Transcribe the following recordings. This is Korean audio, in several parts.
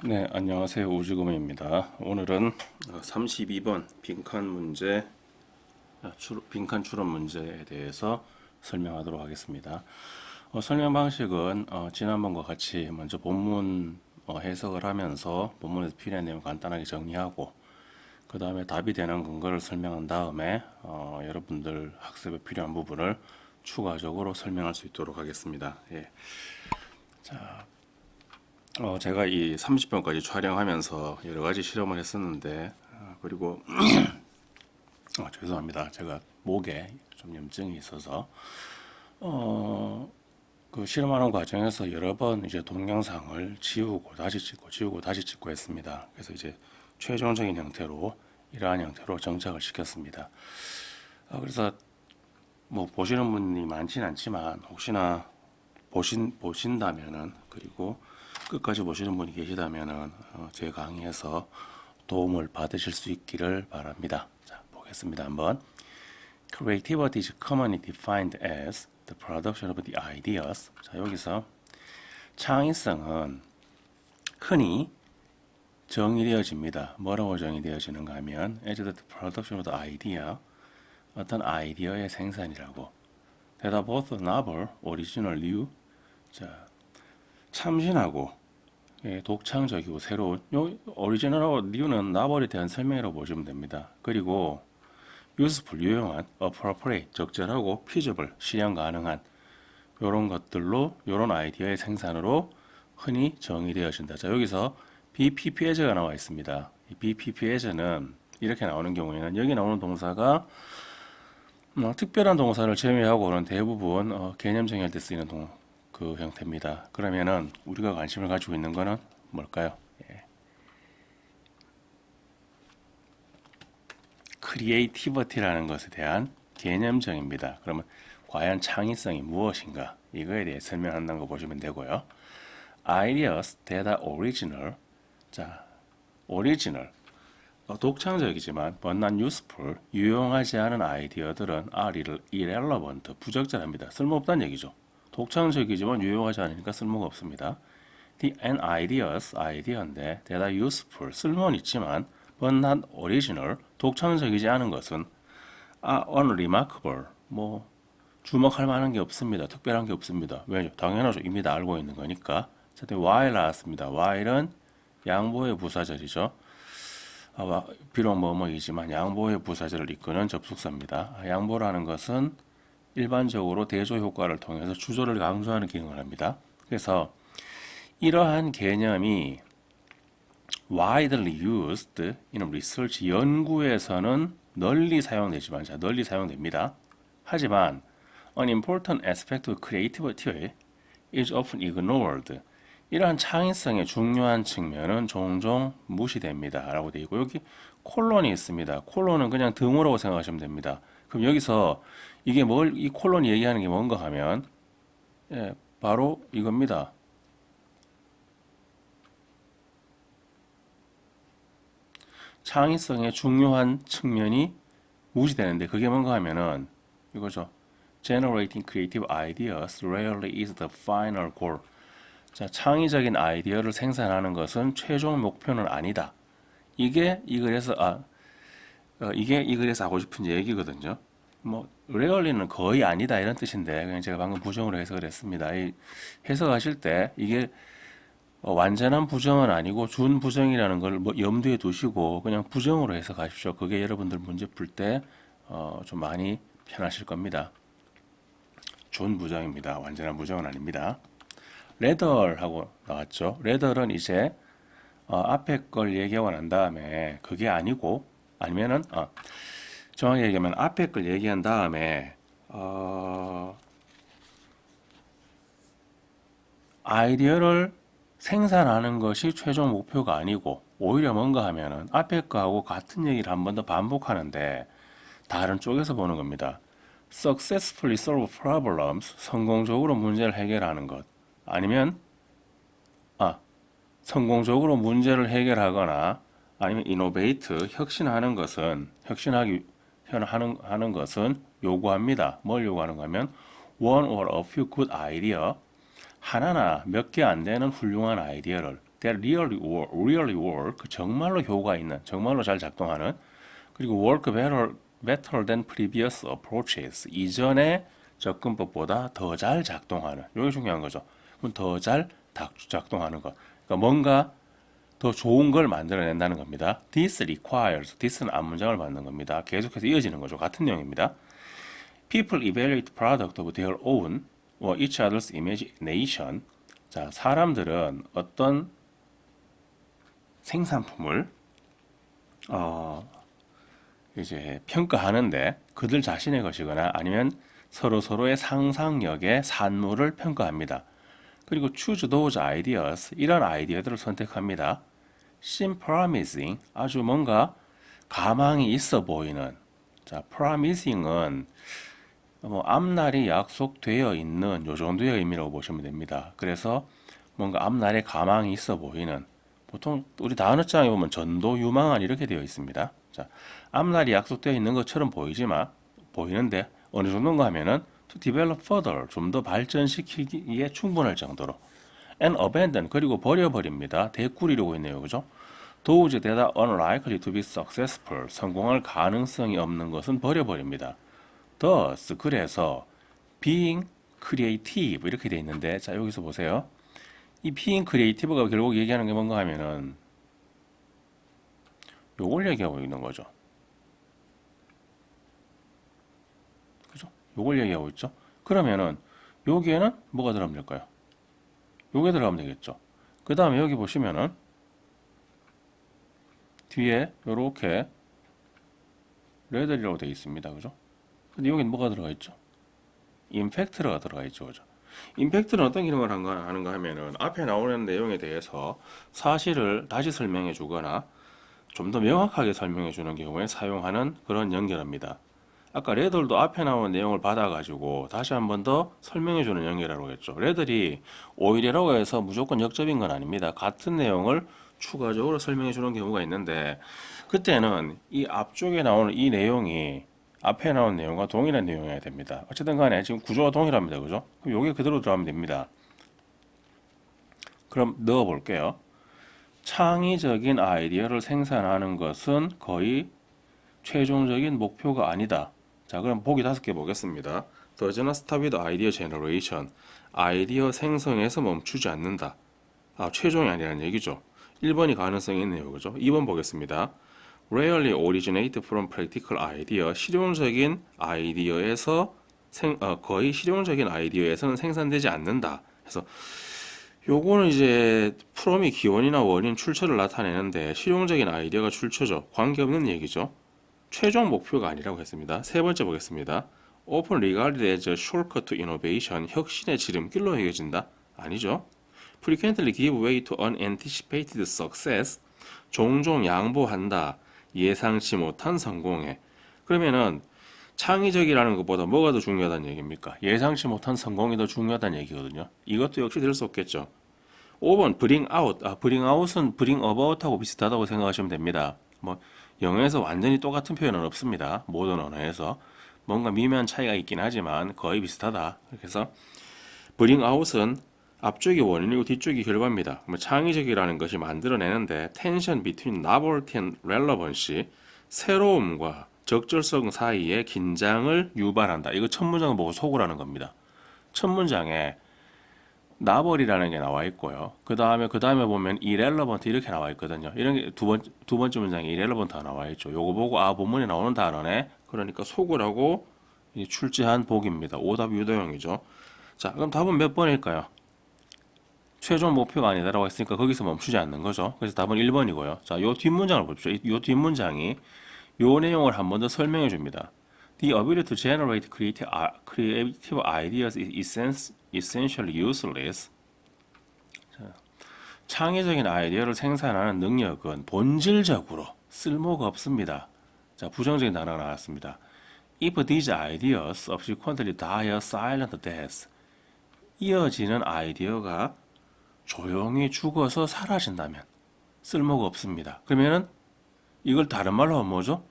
네, 안녕하세요. 우주금입니다. 오늘은 32번 빈칸 문제, 빈칸 추론 문제에 대해서 설명하도록 하겠습니다. 설명 방식은 지난번과 같이 먼저 본문 해석을 하면서 본문에서 필요한 내용 간단하게 정리하고 그 다음에 답이 되는 근거를 설명한 다음에 여러분들 학습에 필요한 부분을 추가적으로 설명할 수 있도록 하겠습니다. 예. 제가 이 30번까지 촬영하면서 여러 가지 실험을 했었는데, 그리고, 죄송합니다. 제가 목에 좀 염증이 있어서, 그 실험하는 과정에서 여러 번 이제 동영상을 지우고 다시 찍고 지우고 다시 찍고 했습니다. 그래서 이제 최종적인 형태로 이러한 형태로 정착을 시켰습니다. 그래서 뭐 보시는 분이 많진 않지만 혹시나 보신다면은 그리고 끝까지 보시는 분이 계시다면은 제 강의에서 도움을 받으실 수 있기를 바랍니다. 자, 보겠습니다. 한번. Creativity is commonly defined as the production of the ideas. 자, 여기서 창의성은 흔히 정의되어집니다. 뭐라고 정의되어지는가 하면 as the production of the idea, 어떤 아이디어의 생산이라고. That are both novel, original, new. 자, 참신하고 독창적이고 새로운 요 오리지널하고 뉴는 나벌에 대한 설명이라고 보시면 됩니다. 그리고 useful 유용한, appropriate 적절하고 feasible 실현 가능한 요런 것들로 요런 아이디어의 생산으로 흔히 정의되어진다. 자, 여기서 BPP as가 나와 있습니다. 이 BPP as는 이렇게 나오는 경우에는 여기 나오는 동사가 특별한 동사를 제외하고는 대부분 개념 정의할 때 쓰이는 그 형태입니다. 그러면은 우리가 관심을 가지고 있는 거는 뭘까요? 크리에이티비티라는 것에 대한 개념정입니다. 그러면 과연 창의성이 무엇인가? 이거에 대해 설명한다는 거 보시면 되고요. Ideas that are original. 자, original. 독창적이지만 but not useful. 유용하지 않은 아이디어들은 are irrelevant. 부적절합니다. 쓸모없다는 얘기죠. 독창적이지만 유용하지 않으니까 쓸모가 없습니다. The and ideas, 아이디어인데 that are useful, 쓸모는 있지만 but not original, 독창적이지 않은 것은 are unremarkable, 뭐 주목할 만한 게 없습니다. 특별한 게 없습니다. 왜죠? 당연하죠. 이미 다 알고 있는 거니까. 자, while 나왔습니다. while은 양보의 부사절이죠. 비록 뭐뭐이지만 양보의 부사절을 이끄는 접속사입니다. 양보라는 것은 일반적으로 대조 효과를 통해서 주조를 강조하는 기능을 합니다. 그래서 이러한 개념이 widely used in research, 연구에서는 널리 사용되지만, 자, 널리 사용됩니다. 하지만 an important aspect of creativity is often ignored. 이러한 창의성의 중요한 측면은 종종 무시됩니다. 라고 되어 있고, 여기 콜론이 있습니다. 콜론은 그냥 등호라고 생각하시면 됩니다. 그럼 여기서 이게 이 콜론이 얘기하는 게 뭔가 하면, 바로 이겁니다. 창의성의 중요한 측면이 무시되는데 그게 뭔가 하면은 이거죠. Generating creative ideas rarely is the final goal. 자, 창의적인 아이디어를 생산하는 것은 최종 목표는 아니다. 이게 이 글에서 이게 이 글에서 하고 싶은 얘기거든요. 뭐 rarely는 거의 아니다 이런 뜻인데 그냥 제가 방금 부정으로 해석을 했습니다. 이 해석하실 때 이게 완전한 부정은 아니고 준 부정이라는 걸 뭐 염두에 두시고 그냥 부정으로 해석하십시오. 그게 여러분들 문제 풀 때 좀 많이 편하실 겁니다. 준 부정입니다. 완전한 부정은 아닙니다. 레덜 하고 나왔죠. 레덜은 이제 앞에 걸 얘기하고 난 다음에 그게 아니고 아니면은 정확히 얘기하면 앞에 걸 얘기한 다음에 아이디어를 생산하는 것이 최종 목표가 아니고 오히려 뭔가 하면은 앞에 거하고 같은 얘기를 한 번 더 반복하는데 다른 쪽에서 보는 겁니다. Successfully solve problems, 성공적으로 문제를 해결하는 것. 아니면 성공적으로 문제를 해결하거나 아니면 innovate, 혁신하는 것은 하는 것은 요구합니다. 뭘 요구하는가 하면 one or a few good idea, 하나나 몇 개 안 되는 훌륭한 아이디어를 that really work, 정말로 효과 있는, 정말로 잘 작동하는, 그리고 work better than previous approaches, 이전의 접근법보다 더 잘 작동하는, 이게 중요한 거죠. 그럼 더 잘 작동하는 것. 그러니까 뭔가 더 좋은 걸 만들어낸다는 겁니다. This requires, this는 앞문장을 만든 겁니다. 계속해서 이어지는 거죠. 같은 내용입니다. People evaluate product of their own or each other's imagination. 자, 사람들은 어떤 생산품을 이제 평가하는데 그들 자신의 것이거나 아니면 서로의 상상력의 산물을 평가합니다. 그리고 choose those ideas, 이런 아이디어들을 선택합니다. seem promising, 아주 뭔가 가망이 있어 보이는. 자, promising은 뭐 앞날이 약속되어 있는 요 정도의 의미라고 보시면 됩니다. 그래서 뭔가 앞날에 가망이 있어 보이는, 보통 우리 단어장에 보면 전도 유망한 이렇게 되어 있습니다. 자, 앞날이 약속되어 있는 것처럼 보이는데 어느 정도인가 하면은 to develop further, 좀 더 발전시키기에 충분할 정도로. and abandon, 그리고 버려버립니다. 대꾸리려고 했네요. 그죠? those that are unlikely to be successful, 성공할 가능성이 없는 것은 버려버립니다. thus, 그래서 being creative 이렇게 돼 있는데, 자, 여기서 보세요. 이 being creative가 결국 얘기하는 게 뭔가 하면은 요걸 얘기하고 있는 거죠. 그죠? 요걸 얘기하고 있죠. 그러면은 여기에는 뭐가 들어가면 될까요? 요게 들어가면 되겠죠. 그 다음에 여기 보시면은 뒤에 요렇게 레들이라고 되어 있습니다. 그죠? 근데 여기는 뭐가 들어가 있죠? 임팩트가 들어가 있죠. 그죠? 임팩트는 어떤 기능을 하는가 하면은 앞에 나오는 내용에 대해서 사실을 다시 설명해 주거나 좀 더 명확하게 설명해 주는 경우에 사용하는 그런 연결어입니다. 아까 레들도 앞에 나온 내용을 받아가지고 다시 한 번 더 설명해 주는 연결어라고 했죠. 레들이 오히려라고 해서 무조건 역접인 건 아닙니다. 같은 내용을 추가적으로 설명해 주는 경우가 있는데, 그때는 이 앞쪽에 나오는 이 내용이 앞에 나온 내용과 동일한 내용이어야 됩니다. 어쨌든 간에 지금 구조가 동일합니다. 그죠? 그럼 여기 그대로 들어가면 됩니다. 그럼 넣어 볼게요. 창의적인 아이디어를 생산하는 것은 거의 최종적인 목표가 아니다. 자, 그럼 보기 5개 보겠습니다. Does not stop with idea generation. 아이디어 생성에서 멈추지 않는다. 아, 최종이 아니라는 얘기죠. 1번이 가능성이 있네요. 그죠? 2번 보겠습니다. Rarely originate from practical idea. 실용적인 아이디어에서 거의 실용적인 아이디어에서는 생산되지 않는다. 그래서 요거는 이제 프롬이 기원이나 원인 출처를 나타내는데 실용적인 아이디어가 출처죠. 관계없는 얘기죠. 최종 목표가 아니라고 했습니다. 세 번째 보겠습니다. Often regarded as a shortcut to innovation. 혁신의 지름길로 여겨진다? 아니죠. Frequently give way to unanticipated success. 종종 양보한다. 예상치 못한 성공에. 그러면은 창의적이라는 것보다 뭐가 더 중요하다는 얘기입니까? 예상치 못한 성공이 더 중요하다는 얘기거든요. 이것도 역시 될 수 없겠죠. 5번 bring out. bring out은 bring about하고 비슷하다고 생각하시면 됩니다. 뭐 영어에서 완전히 똑같은 표현은 없습니다. 모든 언어에서 뭔가 미묘한 차이가 있긴 하지만 거의 비슷하다. 그래서 bring out은 앞쪽이 원인이고 뒤쪽이 결과입니다. 창의적이라는 것이 만들어내는데 tension between novelty and relevancy, 새로움과 적절성 사이에 긴장을 유발한다. 이거 첫 문장을 보고 속으라는 겁니다. 첫 문장에 novel이라는 게 나와 있고요. 그 다음에 보면 irrelevant 이렇게 나와 있거든요. 이런 게 두 번째 문장에 irrelevant가 나와 있죠. 요거 보고 본문에 나오는 단어네. 그러니까 속으라고 출제한 복입니다. 오답 유도형이죠. 자, 그럼 답은 몇 번일까요? 최종 목표가 아니다라고 했으니까 거기서 멈추지 않는 거죠. 그래서 답은 1번이고요. 자, 요 뒷문장을 보십시오. 요 뒷문장이 요 내용을 한 번 더 설명해 줍니다. The ability to generate creative ideas is essentially useless. 자, 창의적인 아이디어를 생산하는 능력은 본질적으로 쓸모가 없습니다. 자, 부정적인 단어가 나왔습니다. If these ideas subsequently die a silent death. 이어지는 아이디어가 조용히 죽어서 사라진다면 쓸모가 없습니다. 그러면은 이걸 다른 말로 하면 뭐죠?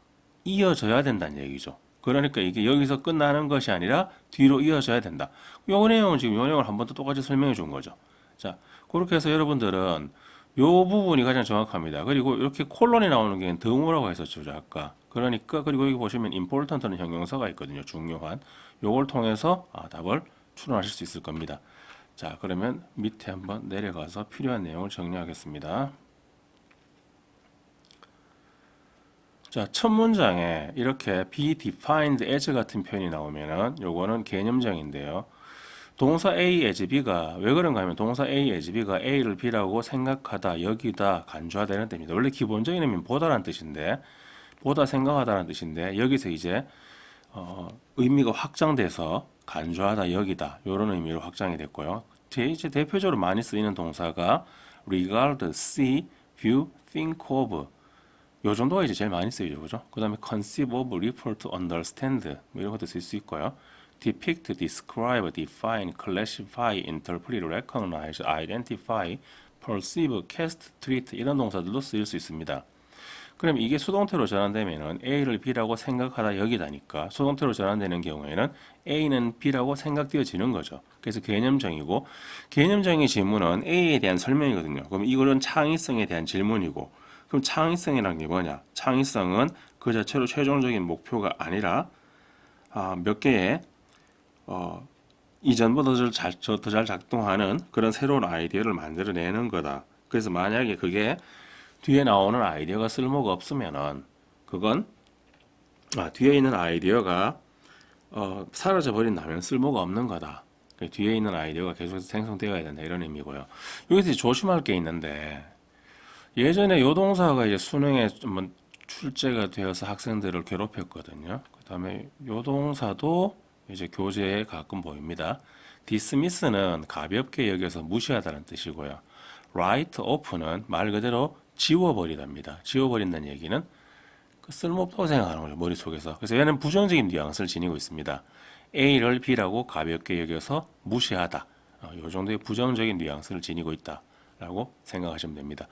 이어져야 된다는 얘기죠. 그러니까 이게 여기서 끝나는 것이 아니라 뒤로 이어져야 된다. 요 내용은 지금 요 내용을 한 번 더 똑같이 설명해 준 거죠. 자, 그렇게 해서 여러분들은 요 부분이 가장 정확합니다. 그리고 이렇게 콜론이 나오는 게 더모라고 했었죠, 아까. 그러니까 그리고 여기 보시면 important는 형용사가 있거든요. 중요한. 요걸 통해서 답을 추론하실 수 있을 겁니다. 자, 그러면 밑에 한번 내려가서 필요한 내용을 정리하겠습니다. 자, 첫 문장에 이렇게 be defined as 같은 표현이 나오면은 요거는 개념정인데요. 동사 A as B가 왜 그런가 하면 동사 A as B가 A를 B라고 생각하다, 여기다, 간주하다 이런 뜻입니다. 원래 기본적인 의미는 보다라는 뜻인데 보다 생각하다라는 뜻인데 여기서 이제 의미가 확장돼서 간주하다, 여기다 이런 의미로 확장이 됐고요. 이제 대표적으로 많이 쓰이는 동사가 regard, see, view, think of 요 정도가 이제 제일 많이 쓰이죠, 그죠? 그 다음에 conceive of, refer to, understand 뭐 이런 것도 쓸 수 있고요. depict, describe, define, classify, interpret, recognize, identify, perceive, cast, treat 이런 동사들도 쓰일 수 있습니다. 그럼 이게 수동태로 전환되면은 A를 B라고 생각하다 여기다니까 수동태로 전환되는 경우에는 A는 B라고 생각되어지는 거죠. 그래서 개념정이고 개념정의 질문은 A에 대한 설명이거든요. 그럼 이거는 창의성에 대한 질문이고 그럼 창의성이란 게 뭐냐? 창의성은 그 자체로 최종적인 목표가 아니라 몇 개의 이전보다 더 잘 작동하는 그런 새로운 아이디어를 만들어내는 거다. 그래서 만약에 그게 뒤에 나오는 아이디어가 쓸모가 없으면은 그건 뒤에 있는 아이디어가 사라져 버린다면 쓸모가 없는 거다. 뒤에 있는 아이디어가 계속해서 생성되어야 된다 이런 의미고요. 여기서 조심할 게 있는데 예전에 요 동사가 이제 수능에 좀 출제가 되어서 학생들을 괴롭혔거든요. 그다음에 요 동사도 이제 교재에 가끔 보입니다. dismiss는 가볍게 여겨서 무시하다는 뜻이고요. write off는 말 그대로 지워버리답니다. 지워버린다는 얘기는 그 쓸모없다고 생각하는 거죠, 머릿속에서. 그래서 얘는 부정적인 뉘앙스를 지니고 있습니다. A를 B라고 가볍게 여겨서 무시하다. 이 정도의 부정적인 뉘앙스를 지니고 있다라고 생각하시면 됩니다.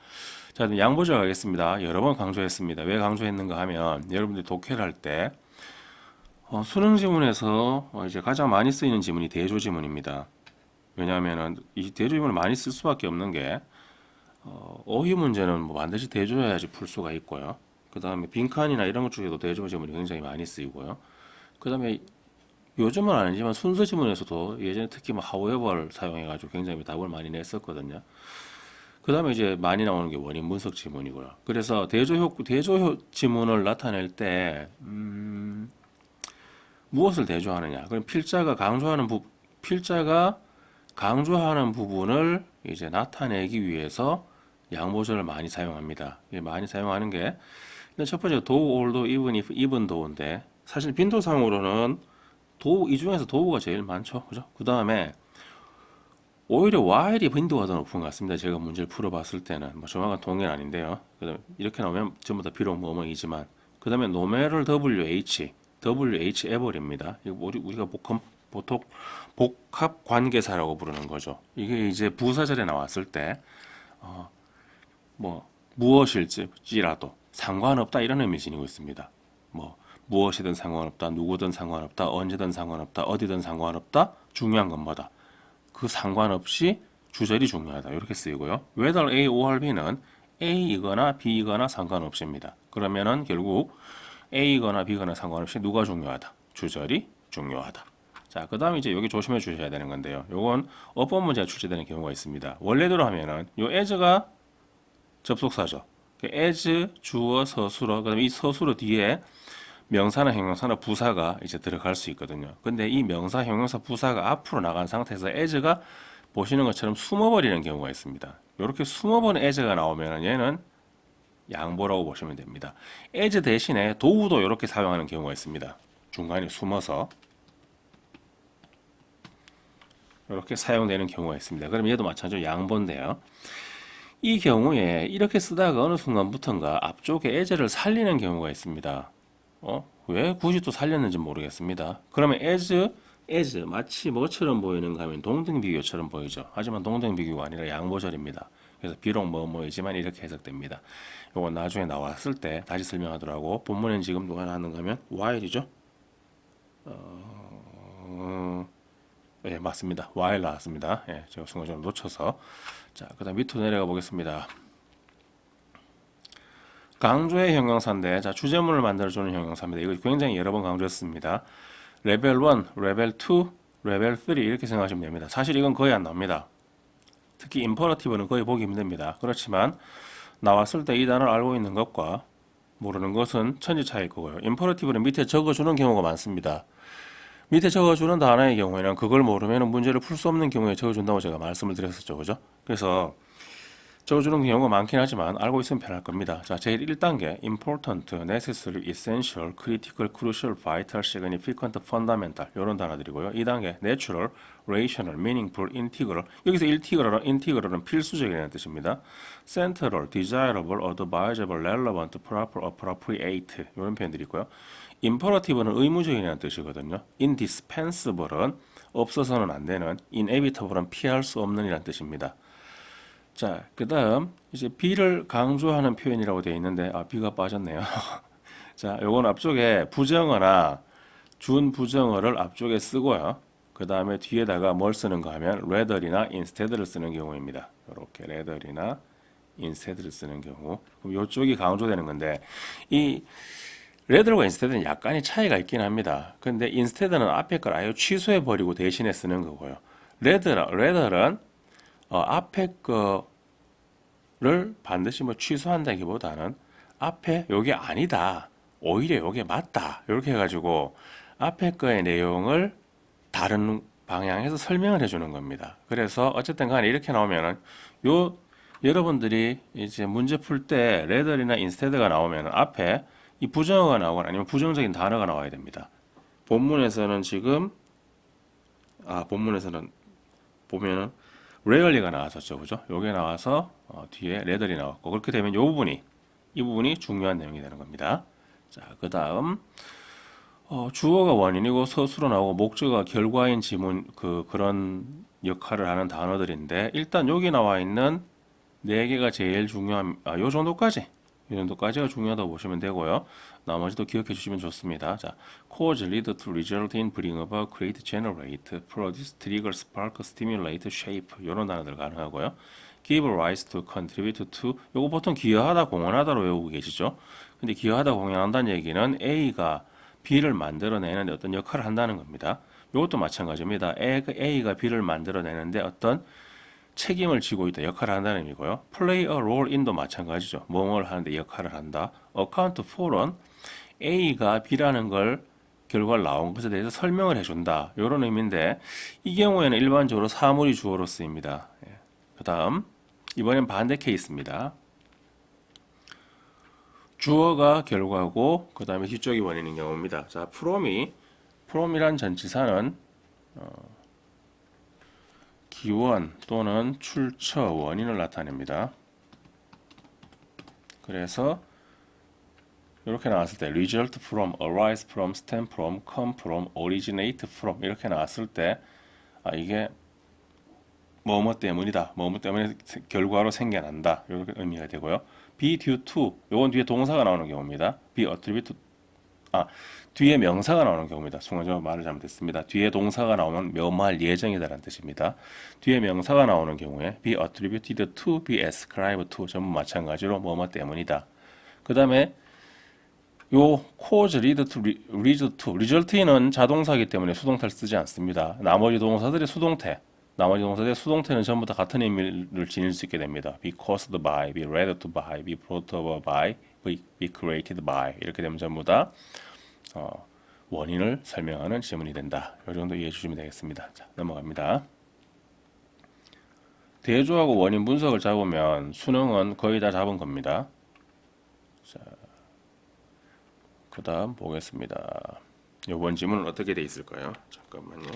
자, 양보죠 하겠습니다. 여러 번 강조했습니다. 왜 강조했는가 하면 여러분들이 독해를 할 때 수능 지문에서 이제 가장 많이 쓰이는 지문이 대조 지문입니다. 왜냐하면은 이 대조 지문을 많이 쓸 수밖에 없는 게 어휘 문제는 뭐 반드시 대조해야지 풀 수가 있고요. 그 다음에 빈칸이나 이런 것 중에도 대조 지문이 굉장히 많이 쓰이고요. 그 다음에 요즘은 아니지만 순서 지문에서도 예전에 특히 뭐 however 사용해가지고 굉장히 답을 많이 냈었거든요. 그 다음에 이제 많이 나오는 게 원인 분석 지문이고요. 그래서 대조 지문을 나타낼 때, 무엇을 대조하느냐. 그럼 필자가 강조하는 부분을 이제 나타내기 위해서 양보절을 많이 사용합니다. 많이 사용하는 게, 일단 첫 번째, do, although, even if, even though인데, 사실 빈도상으로는 이 중에서 do가 제일 많죠. 그죠? 그 다음에, 오히려 while이 빈도가 더 높은 것 같습니다. 제가 문제를 풀어봤을 때는 뭐 정확한 통계는 아닌데요. 그다음에 이렇게 나오면 전부 다 비록 뭐뭐이지만 그 다음에 노멜을 WH 에버입니다. 이거 우리가 보통 복합 관계사라고 부르는 거죠. 이게 이제 부사절에 나왔을 때 뭐 무엇일지라도 상관없다 이런 의미 지니고 있습니다. 뭐 무엇이든 상관없다, 누구든 상관없다, 언제든 상관없다, 어디든 상관없다. 중요한 건 뭐다? 그 상관없이 주절이 중요하다 이렇게 쓰이고요. whether A or B는 A이거나 B이거나 상관없습니다. 그러면은 결국 A이거나 B거나 상관없이 누가 중요하다? 주절이 중요하다. 자, 그 다음에 이제 여기 조심해 주셔야 되는 건데요. 요건 어법 문제가 출제되는 경우가 있습니다. 원래대로 하면은 요 as가 접속사죠. as, 주어, 서술어, 그 다음에 이 서술어 뒤에 명사나 형용사나 부사가 이제 들어갈 수 있거든요. 근데 이 명사, 형용사, 부사가 앞으로 나간 상태에서 as가 보시는 것처럼 숨어버리는 경우가 있습니다. 이렇게 숨어버린 as가 나오면 얘는 양보라고 보시면 됩니다. as 대신에 도우도 이렇게 사용하는 경우가 있습니다. 중간에 숨어서 이렇게 사용되는 경우가 있습니다. 그럼 얘도 마찬가지로 양보인데요. 이 경우에 이렇게 쓰다가 어느 순간부터인가 앞쪽에 as를 살리는 경우가 있습니다. 왜 굳이 또 살렸는지 모르겠습니다. 그러면 as 마치 뭐처럼 보이는가 하면 동등비교처럼 보이죠. 하지만 동등비교가 아니라 양보절입니다. 그래서 비록 뭐이지만 이렇게 해석됩니다. 요건 나중에 나왔을 때 다시 설명하더라고. 본문엔 지금 누가 나왔는가 하면 while이죠. 예, 맞습니다. while 나왔습니다. 예, 제가 순간적으로 놓쳐서. 자, 그 다음 밑으로 내려가 보겠습니다. 강조의 형용사인데, 자, 주제문을 만들어주는 형용사입니다. 이거 굉장히 여러 번 강조했습니다. 레벨 1, 레벨 2, 레벨 3 이렇게 생각하시면 됩니다. 사실 이건 거의 안 나옵니다. 특히 임퍼러티브는 거의 보기 힘듭니다. 그렇지만 나왔을 때 이 단어를 알고 있는 것과 모르는 것은 천지 차이일 거고요. 임퍼러티브는 밑에 적어주는 경우가 많습니다. 밑에 적어주는 단어의 경우에는 그걸 모르면 문제를 풀 수 없는 경우에 적어준다고 제가 말씀을 드렸었죠. 그죠? 그래서 적어주는 경우가 많긴 하지만 알고 있으면 편할 겁니다. 자, 제일 1단계 important, necessary, essential, critical, crucial, vital, significant, fundamental 이런 단어들이고요. 2단계 natural, rational, meaningful, integral 여기서 integral은 필수적이라는 뜻입니다. central, desirable, advisable, relevant, proper, appropriate 이런 표현들이 있고요. imperative는 의무적이라는 뜻이거든요. indispensable은 없어서는 안 되는, inevitable은 피할 수 없는 이라는 뜻입니다. 자, 그 다음 이제 be를 강조하는 표현이라고 되어 있는데 be가 빠졌네요. 자, 요건 앞쪽에 부정어나 준부정어를 앞쪽에 쓰고요. 그 다음에 뒤에다가 뭘 쓰는가 하면 rather이나 instead를 쓰는 경우입니다. 이렇게 rather이나 instead를 쓰는 경우. 그럼 이쪽이 강조되는 건데 이 rather과 instead는 약간의 차이가 있긴 합니다. 근데 instead는 앞에 걸 아예 취소해 버리고 대신에 쓰는 거고요. rather은 앞에 거를 반드시 뭐 취소한다기보다는 앞에 요게 아니다. 오히려 요게 맞다. 이렇게 해가지고 앞에 거의 내용을 다른 방향에서 설명을 해주는 겁니다. 그래서 어쨌든 간에 이렇게 나오면은 요 여러분들이 이제 문제 풀 때 rather이나 instead가 나오면은 앞에 이 부정어가 나오거나 아니면 부정적인 단어가 나와야 됩니다. 본문에서는 지금 본문에서는 보면은 rarely가 나왔었죠, 그죠? 요게 나와서 뒤에 rather이 나왔고 그렇게 되면 이 부분이 중요한 내용이 되는 겁니다. 자, 그 다음 주어가 원인이고 서술어 나오고 목적어가 결과인 지문 그런 역할을 하는 단어들인데 일단 여기 나와 있는 네 개가 제일 중요한 요 정도까지가 중요하다고 보시면 되고요. 나머지도 기억해 주시면 좋습니다. 자, cause, lead to, result in, bring about, create, generate, produce, trigger, spark, stimulate, shape 이런 단어들 가능하고요. give rise to, contribute to 요거 보통 기여하다, 공헌하다로 외우고 계시죠. 근데 기여하다, 공헌한다는 얘기는 A가 B를 만들어내는 어떤 역할을 한다는 겁니다. 이것도 마찬가지입니다. A가 B를 만들어내는데 어떤 책임을 지고 있다, 역할을 한다는 의미고요. play a role in도 마찬가지죠. 뭐뭘 하는데 역할을 한다. account for은 A가 B라는 걸 결과를 나온 것에 대해서 설명을 해준다. 이런 의미인데 이 경우에는 일반적으로 사물이 주어로 쓰입니다. 그 다음 이번엔 반대 케이스입니다. 주어가 결과고 그 다음에 뒤쪽이 원인인 경우입니다. 자, from이란 전치사는 기원 또는 출처, 원인을 나타냅니다. 그래서 이렇게 나왔을 때 result from, arise from, stem from, come from, originate from 이렇게 나왔을 때 이게 뭐뭐 때문이다. 뭐뭐 때문에 결과로 생겨난다. 이렇게 의미가 되고요. be due to 요건 뒤에 동사가 나오는 경우입니다. be attribute 뒤에 명사가 나오는 경우입니다. 순간적으로 말을 잘못했습니다. 뒤에 동사가 나오면 뭐뭐할 예정이다라는 뜻입니다. 뒤에 명사가 나오는 경우에 be attributed to, be ascribed to 전부 마찬가지로 뭐뭐 때문이다. 그 다음에 요 cause, lead to, result to, result는 자동사이기 때문에 수동태를 쓰지 않습니다. 나머지 동사들의 수동태는 전부 다 같은 의미를 지닐 수 있게 됩니다. be caused by, be led to by, be brought over by, be created by 이렇게 되면 전부 다 원인을 설명하는 지문이 된다. 이 정도 이해해 주시면 되겠습니다. 자, 넘어갑니다. 대조하고 원인 분석을 잡으면 수능은 거의 다 잡은 겁니다. 자, 그 다음 보겠습니다. 이번 지문은 어떻게 돼 있을까요? 잠깐만요.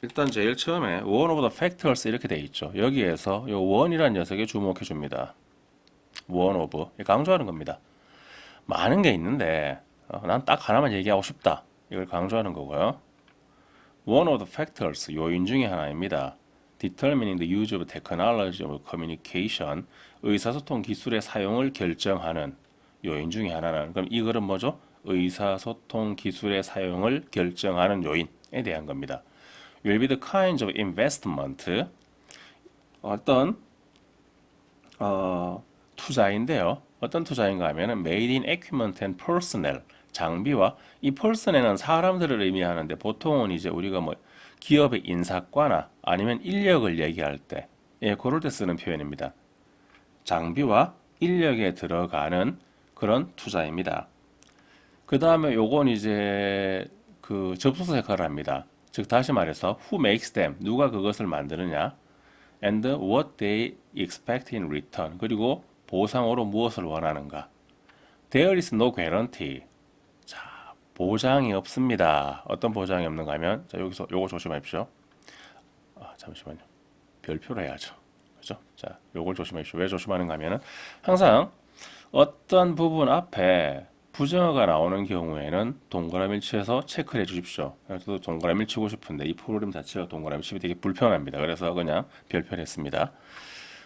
일단 제일 처음에 one of the factors 이렇게 돼 있죠. 여기에서 이 one이라는 녀석에 주목해 줍니다. one of 강조하는 겁니다. 많은 게 있는데 난 딱 하나만 얘기하고 싶다. 이걸 강조하는 거고요. one of the factors 요인 중에 하나입니다. determining the use of technology of communication 의사소통 기술의 사용을 결정하는 요인 중에 하나는 그럼 이 글은 뭐죠? 의사소통 기술의 사용을 결정하는 요인에 대한 겁니다. will be the kinds of investment 어떤 투자인데요. 어떤 투자인가 하면은 made in equipment and personnel 장비와 이 personnel은 사람들을 의미하는데 보통은 이제 우리가 뭐 기업의 인사과나 아니면 인력을 얘기할 때 예, 그럴 때 쓰는 표현입니다. 장비와 인력에 들어가는 그런 투자입니다. 그 다음에 요건 이제 그 접속사 역할을 합니다. 즉 다시 말해서 who makes them 누가 그것을 만드느냐 and what they expect in return 그리고 보상으로 무엇을 원하는가. There is no guarantee. 자, 보장이 없습니다. 어떤 보장이 없는가 하면 자, 여기서 요거 조심하십시오. 잠시만요. 별표로 해야죠. 그죠? 자, 요걸 조심하십시오. 왜 조심하는가 하면은 항상 어떤 부분 앞에 부정어가 나오는 경우에는 동그라미를 치어서 체크를 해 주십시오. 저도 동그라미를 치고 싶은데 이 프로그램 자체가 동그라미 치기 되게 불편합니다. 그래서 그냥 별표를 했습니다.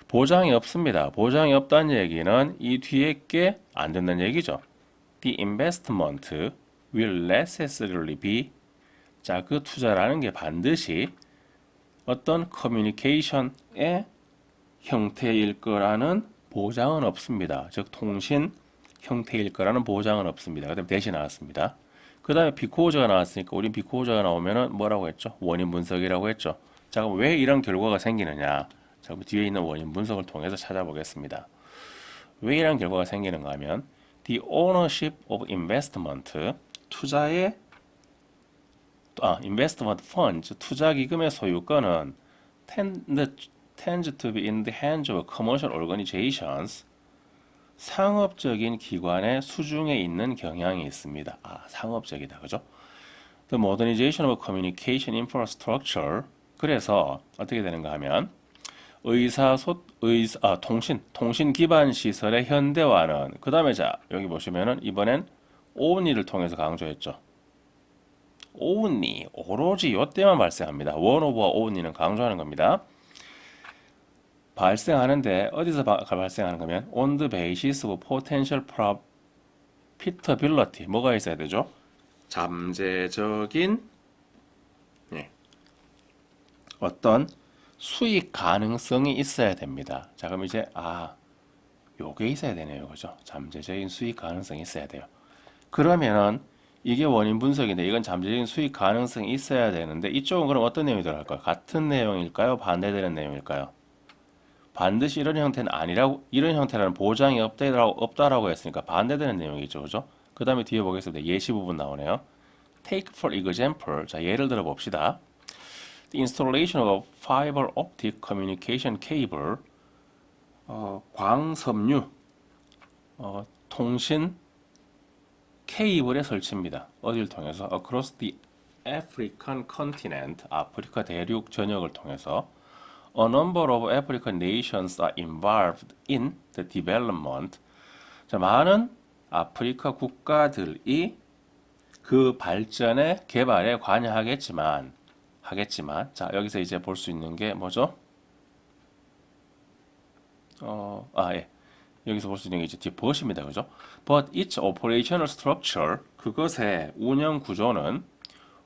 보장이 없습니다. 보장이 없다는 얘기는 이 뒤에 게 안 된다는 얘기죠. The investment will necessarily be 자, 그 투자라는 게 반드시 어떤 커뮤니케이션의 형태일 거라는 보장은 없습니다. 즉 통신 형태일 거라는 보장은 없습니다. 그 다음에 대시 나왔습니다. 그 다음에 비코즈가 나왔으니까 우린 비코즈가 나오면은 뭐라고 했죠? 원인 분석이라고 했죠. 자, 그럼 왜 이런 결과가 생기느냐? 자, 그럼 뒤에 있는 원인 분석을 통해서 찾아보겠습니다. 왜 이런 결과가 생기는가 하면 the ownership of investment 투자의 investment funds 투자 기금의 소유권은 tends to be in the hands of commercial organizations 상업적인 기관의 수중에 있는 경향이 있습니다. 상업적이다. 그죠? The modernization of communication infrastructure. 그래서 어떻게 되는가 하면 통신 기반 시설의 현대화는 그 다음에 자 여기 보시면은 이번엔 only를 통해서 강조했죠. only 오로지 이때만 발생합니다. one over와 only는 강조하는 겁니다. 발생하는데 어디서 발생하는 거면 on the basis of potential profitability 뭐가 있어야 되죠? 잠재적인 어떤 수익 가능성이 있어야 됩니다. 자 그럼 이제 요게 있어야 되네요. 그죠? 잠재적인 수익 가능성이 있어야 돼요. 그러면은 이게 원인 분석인데 이건 잠재적인 수익 가능성이 있어야 되는데 이쪽은 그럼 어떤 내용이 들어갈까요? 같은 내용일까요? 반대되는 내용일까요? 반드시 이런 형태는 아니라고 이런 형태라는 보장이 없다라고 했으니까 반대되는 내용이죠. 그죠? 그 다음에 뒤에 보겠습니다. 예시 부분 나오네요. Take for example. 자, 예를 들어 봅시다. The installation of fiber optic communication cable. 광섬유 통신 케이블의 설치입니다. 어디를 통해서? Across the African continent. 아프리카 대륙 전역을 통해서 A number of African nations are involved in the development. 자, 많은 아프리카 국가들이 그 발전에 개발에 관여하겠지만 자, 여기서 이제 볼 수 있는 게 뭐죠? 예. 여기서 볼 수 있는 게 이제 뒤에 but입니다. 그죠? But its operational structure, 그것의 운영 구조는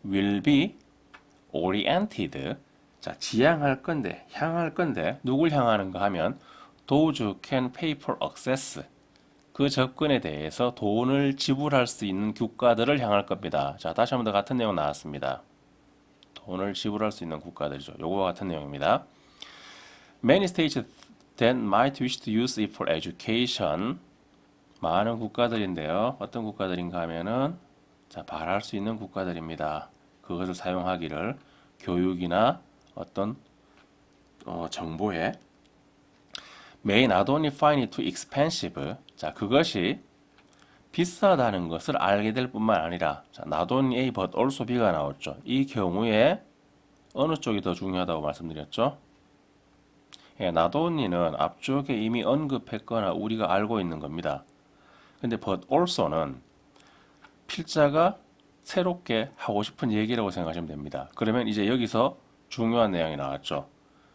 will be oriented. 자, 지향할 건데, 향할 건데, 누굴 향하는가 하면 those who can pay for access. 그 접근에 대해서 돈을 지불할 수 있는 국가들을 향할 겁니다. 자, 다시 한 번 더 같은 내용 나왔습니다. 돈을 지불할 수 있는 국가들이죠. 요거와 같은 내용입니다. Many states that might wish to use it for education. 많은 국가들인데요. 어떤 국가들인가 하면은 자, 바랄 수 있는 국가들입니다. 그것을 사용하기를 교육이나 어떤 정보에 may not only find it too expensive. 자, 그것이 비싸다는 것을 알게 될 뿐만 아니라 자, not only A but also B가 나왔죠. 이 경우에 어느 쪽이 더 중요하다고 말씀드렸죠? 예, not only는 앞쪽에 이미 언급했거나 우리가 알고 있는 겁니다. 근데 but also는 필자가 새롭게 하고 싶은 얘기라고 생각하시면 됩니다. 그러면 이제 여기서 중요한 내용이 나왔죠.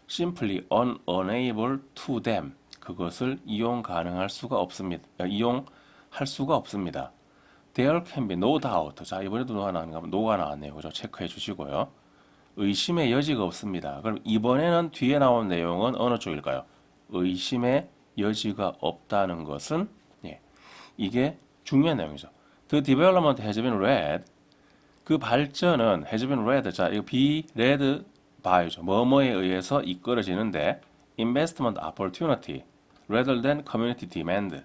simply unable to them. 그것을 이용 가능할 수가 없습니다. 이용할 수가 없습니다. There can be no doubt. 자, 이번에도 노가 나왔네요. 그죠? 체크해 주시고요. 의심의 여지가 없습니다. 그럼 이번에는 뒤에 나온 내용은 어느 쪽일까요? 의심의 여지가 없다는 것은 예, 이게 중요한 내용이죠. The development has been led. 그 발전은 has been led. 자, 이거 be led by죠. 뭐뭐에 의해서 이끌어지는데 investment opportunity rather than community demand.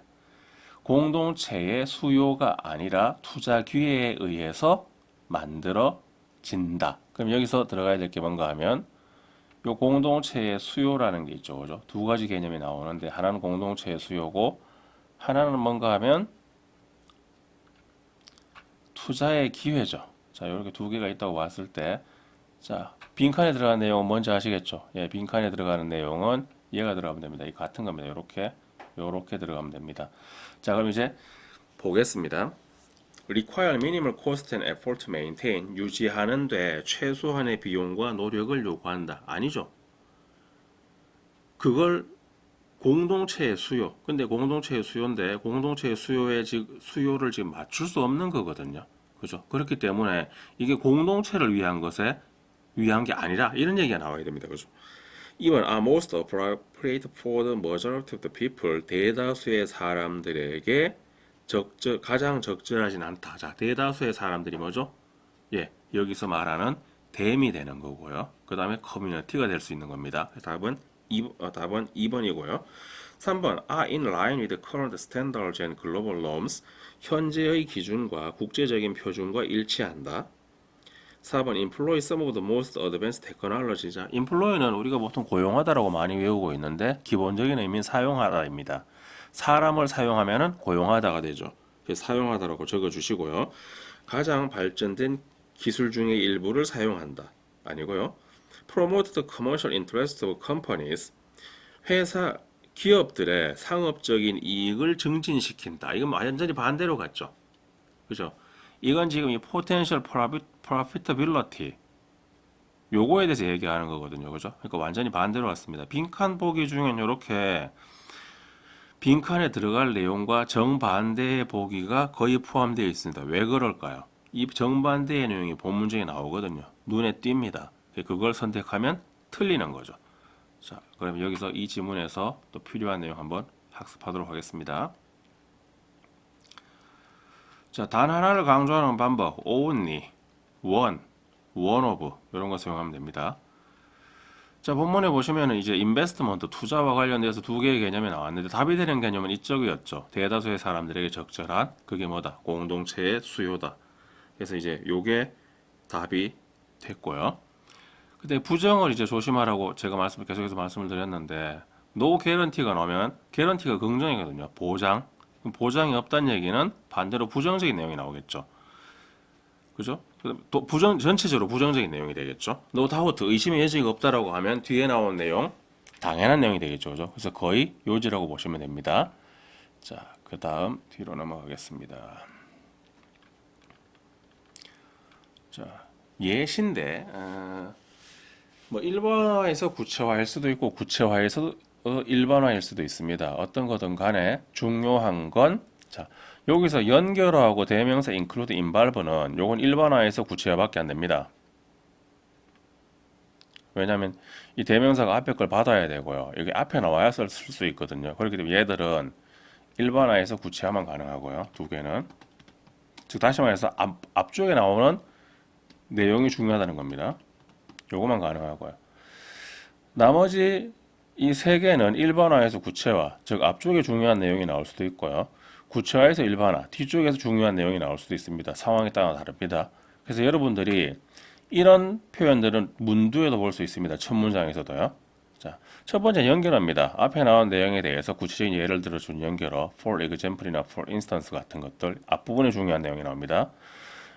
공동체의 수요가 아니라 투자 기회에 의해서 만들어진다. 그럼 여기서 들어가야 될 게 뭔가 하면 요 공동체의 수요라는 게 있죠. 그죠? 두 가지 개념이 나오는데 하나는 공동체의 수요고 하나는 뭔가 하면 투자의 기회죠. 자, 이렇게 두 개가 있다고 봤을 때 자, 빈칸에 들어가는 내용은 뭔지 아시겠죠? 예, 빈칸에 들어가는 내용은 얘가 들어가면 됩니다. 이 같은 겁니다. 요렇게 들어가면 됩니다. 자, 그럼 이제 보겠습니다. require minimal cost and effort to maintain 유지하는 데 최소한의 비용과 노력을 요구한다. 아니죠. 그걸 공동체의 수요. 근데 공동체의 수요인데 공동체의 수요를 지금 맞출 수 없는 거거든요. 그죠? 그렇기 때문에 이게 공동체를 위한 게 아니라 이런 얘기가 나와야 됩니다. 그죠? Even are most appropriate for the majority of the people. 대다수의 사람들에게 가장 적절하진 않다. 자, 대다수의 사람들이 뭐죠? 예, 여기서 말하는 댐이 되는 거고요. 그 다음에 커뮤니티가 될 수 있는 겁니다. 답은 2번이고요. 3번 are in line with current standards and global norms. 현재의 기준과 국제적인 표준과 일치한다. 4번 employ some of the most advanced technology. 자, employ는 우리가 보통 고용하다라고 많이 외우고 있는데 기본적인 의미는 사용하다입니다. 사람을 사용하면은 고용하다가 되죠. 그래서 사용하다라고 적어주시고요. 가장 발전된 기술 중의 일부를 사용한다. 아니고요. promote the commercial interest of companies. 기업들의 상업적인 이익을 증진시킨다. 이건 완전히 반대로 갔죠. 그죠? 이건 지금 이 potential profitability 요거에 대해서 얘기하는 거거든요. 그죠? 그러니까 완전히 반대로 갔습니다. 빈칸 보기 중엔 이렇게 빈칸에 들어갈 내용과 정반대의 보기가 거의 포함되어 있습니다. 왜 그럴까요? 이 정반대의 내용이 본문중에 나오거든요. 눈에 띕니다. 그걸 선택하면 틀리는 거죠. 자, 그럼 여기서 이 지문에서 또 필요한 내용 한번 학습하도록 하겠습니다. 자, 단 하나를 강조하는 방법, only, one of 이런 거 사용하면 됩니다. 자, 본문에 보시면은 이제 인베스트먼트 투자와 관련돼서 두 개의 개념이 나왔는데 답이 되는 개념은 이쪽이었죠. 대다수의 사람들에게 적절한 그게 뭐다? 공동체의 수요다. 그래서 이제 요게 답이 됐고요. 근데 부정을 이제 조심하라고 제가 계속해서 말씀을 드렸는데 no guarantee가 나오면 guarantee가 긍정이거든요. 보장이 없다는 얘기는 반대로 부정적인 내용이 나오겠죠. 그죠? 전체적으로 부정적인 내용이 되겠죠. no doubt, 의심의 여지가 없다라고 하면 뒤에 나온 내용, 당연한 내용이 되겠죠. 그죠? 그래서 거의 요지라고 보시면 됩니다. 자, 그 다음 뒤로 넘어가겠습니다. 자, 예시인데, 뭐 일반화에서 구체화일 수도 있고 구체화에서 일반화일 수도 있습니다. 어떤 거든 간에 중요한 건 자, 여기서 연결어하고 대명사 include involve는 요건 일반화에서 구체화밖에 안 됩니다. 왜냐하면 이 대명사가 앞에 걸 받아야 되고요. 여기 앞에 나와야 쓸 수 있거든요. 그렇기 때문에 얘들은 일반화에서 구체화만 가능하고요. 두 개는 즉 다시 말해서 앞쪽에 나오는 내용이 중요하다는 겁니다. 요거만 가능하고요. 나머지 이 세 개는 일반화에서 구체화, 즉 앞쪽에 중요한 내용이 나올 수도 있고요. 구체화에서 일반화, 뒤쪽에서 중요한 내용이 나올 수도 있습니다. 상황에 따라 다릅니다. 그래서 여러분들이 이런 표현들은 문두에도 볼 수 있습니다. 첫 문장에서도요. 자, 첫 번째 연결어입니다. 앞에 나온 내용에 대해서 구체적인 예를 들어준 연결어, for example이나 for instance 같은 것들 앞부분에 중요한 내용이 나옵니다.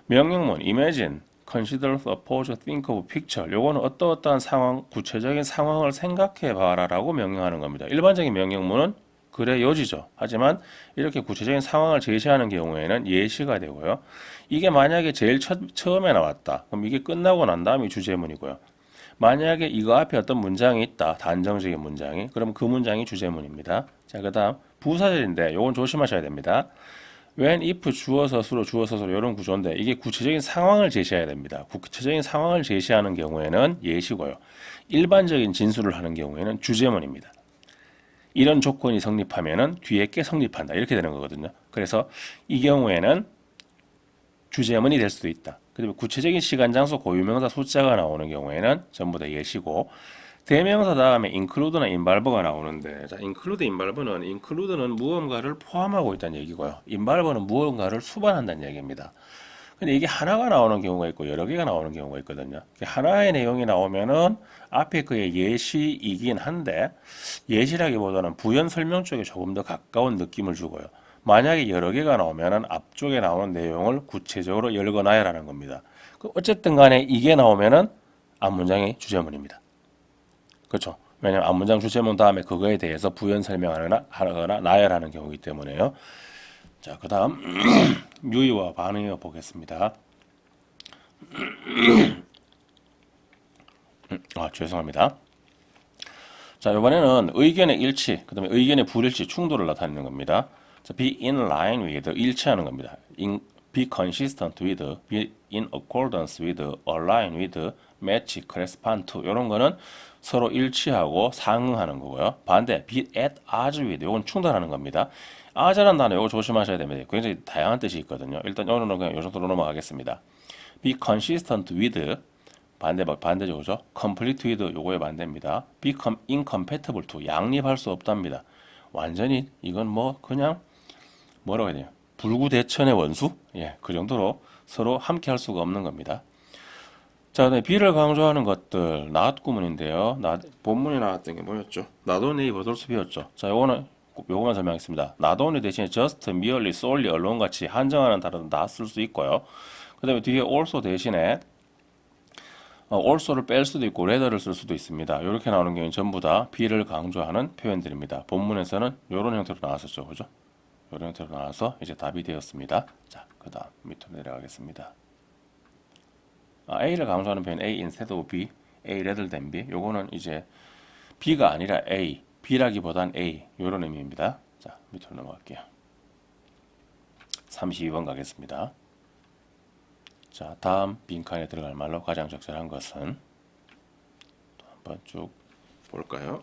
명령문, imagine, consider, suppose, think of, picture. 요거는 어떠어떠한 상황, 구체적인 상황을 생각해 봐라라고 명령하는 겁니다. 일반적인 명령문은 그래 요지죠. 하지만 이렇게 구체적인 상황을 제시하는 경우에는 예시가 되고요. 이게 만약에 제일 처음에 나왔다. 그럼 이게 끝나고 난 다음이 주제문이고요. 만약에 이거 앞에 어떤 문장이 있다. 단정적인 문장이. 그럼 그 문장이 주제문입니다. 자, 그 다음 부사절인데 요건 조심하셔야 됩니다. when, if, 주어, 서술어, 주어, 서술어 이런 구조인데 이게 구체적인 상황을 제시해야 됩니다. 구체적인 상황을 제시하는 경우에는 예시고요. 일반적인 진술을 하는 경우에는 주제문입니다. 이런 조건이 성립하면은 뒤에 게 성립한다. 이렇게 되는 거거든요. 그래서 이 경우에는 주제문이 될 수도 있다. 그다음에 구체적인 시간, 장소, 고유명사, 숫자가 나오는 경우에는 전부 다 예시고 대명사 다음에 include나 involve가 나오는데 자, include는 무언가를 포함하고 있다는 얘기고요. involve는 무언가를 수반한다는 얘기입니다. 근데 이게 하나가 나오는 경우가 있고 여러 개가 나오는 경우가 있거든요. 하나의 내용이 나오면은 앞에 그의 예시이긴 한데 예시라기보다는 부연 설명 쪽에 조금 더 가까운 느낌을 주고요. 만약에 여러 개가 나오면은 앞쪽에 나오는 내용을 구체적으로 열거나야라는 겁니다. 어쨌든 간에 이게 나오면은 앞문장의 주제문입니다. 그렇죠? 왜냐하면 앞문장 주제문 다음에 그거에 대해서 부연 설명하거나 나열하는 경우이기 때문에요. 자, 그 다음 유의와 반응이어 보겠습니다. 죄송합니다. 자, 이번에는 의견의 일치, 그 다음에 의견의 불일치, 충돌을 나타내는 겁니다. 자, be in line with, 일치하는 겁니다. be consistent with, be in accordance with, align with, match, correspond to 이런 거는 서로 일치하고 상응하는 거고요. 반대, be at odds with, 이건 충돌하는 겁니다. as라는 단어 이거 조심하셔야 됩니다. 굉장히 다양한 뜻이 있거든요. 일단 오늘은 그냥 이 정도로 넘어가겠습니다. be consistent with, 반대죠, 그죠? complete with 요거의 반대입니다. become incompatible to 양립할 수 없답니다. 완전히 이건 뭐 그냥 뭐라고 해야 돼요? 불구대천의 원수? 예, 그 정도로 서로 함께 할 수가 없는 겁니다. 자, 그다음에 be를 강조하는 것들 not 구문인데요. 본문에 나왔던 게 뭐였죠? not only, but also be였죠. 자, 요거만 설명하겠습니다. not only 대신에 just, merely, solely, alone 같이 한정하는 단어도 not 쓸 수 있고요. 그 다음에 뒤에 also 대신에 also를 뺄 수도 있고 rather를 쓸 수도 있습니다. 이렇게 나오는 경우는 전부 다 be를 강조하는 표현들입니다. 본문에서는 이런 형태로 나왔었죠. 그죠? 이런 형태로 나와서 이제 답이 되었습니다. 자, 그 다음 밑으로 내려가겠습니다. A를 강조하는 표현 A instead of B, A rather than B. 요거는 이제 B가 아니라 A, B라기보단 A 이런 의미입니다. 자, 밑으로 넘어갈게요. 32번 가겠습니다. 자, 다음 빈칸에 들어갈 말로 가장 적절한 것은 또 한번 쭉 볼까요?